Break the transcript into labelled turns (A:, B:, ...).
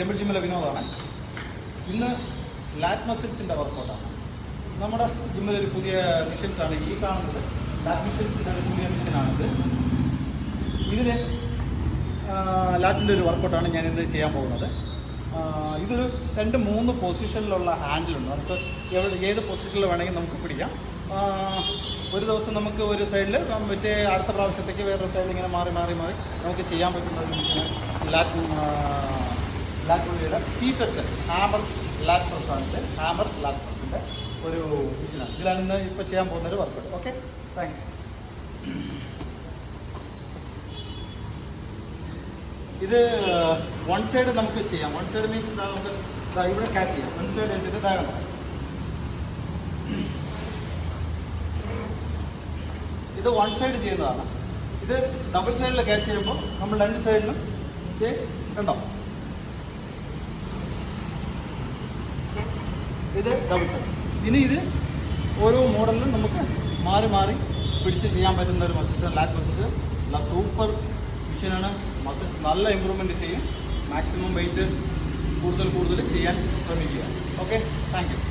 A: Temple ജിമ്മിലെ വിനോദമാണ്. ഇന്ന് ലാറ്റ് മസിൽസിൻ്റെ വർക്കൗട്ടാണ്. നമ്മുടെ ജിമ്മിലൊരു പുതിയ മെഷീൻസാണ് ഈ കാണുന്നത്. ലാറ്റ് മെഷീൻസിൻ്റെ ഒരു പുതിയ മെഷീനാണിത്. ഇതിന് ലാറ്റിൻ്റെ ഒരു വർക്കൗട്ടാണ് ഞാനിന്ന് ചെയ്യാൻ പോകുന്നത്. ഇതൊരു 2-3 പൊസിഷനിലുള്ള ഹാൻഡിലുണ്ട്. നമുക്ക് ഏത് പൊസിഷനിൽ വേണമെങ്കിൽ നമുക്ക് പിടിക്കാം. ഒരു ദിവസം നമുക്ക് ഒരു സൈഡിൽ, മറ്റേ അടുത്ത പ്രാവശ്യത്തേക്ക് വേറൊരു സൈഡിൽ ഇങ്ങനെ മാറി നമുക്ക് ചെയ്യാൻ പറ്റുന്ന ഒരു മെഷീനാണ് ലാറ്റ് സീറ്റഡ് ഹാമർ ലാറ്റ് പ്രസാദിൻ്റെ ഒരു മെഷീനാണ്. ഇതിലാണ് ഇന്ന് ഇപ്പോൾ ചെയ്യാൻ പോകുന്നൊരു വർക്കൗട്ട്. Okay, thank you. ഇത് വൺ സൈഡ് നമുക്ക് ചെയ്യാം. വൺ സൈഡ് മീൻസ് നമുക്ക് ഇവിടെ ക്യാച്ച് ചെയ്യാം. വൺ സൈഡ് വെച്ചിട്ട് ധാരാളം. ഇത് വൺ സൈഡ് ചെയ്യുന്നതാണ്. ഇത് ഡബിൾ സൈഡിൽ ക്യാച്ച് ചെയ്യുമ്പോൾ നമ്മൾ 2 സൈഡിലും കണ്ടോ, ഇത് ഡബിൾ സൈഡ്. ഇനി ഇത് ഓരോ മോഡലിലും നമുക്ക് മാറി പിടിച്ച് ചെയ്യാൻ പറ്റുന്ന ഒരു മസിൽസ് ലാറ്റ് മസിൽസ്. സൂപ്പർ മെഷീനാണ്. മസിൽസ് നല്ല ഇമ്പ്രൂവ്മെൻറ്റ് ചെയ്യും. മാക്സിമം വെയിറ്റ് കൂടുതൽ ചെയ്യാൻ ശ്രമിക്കുക. Okay, thank you.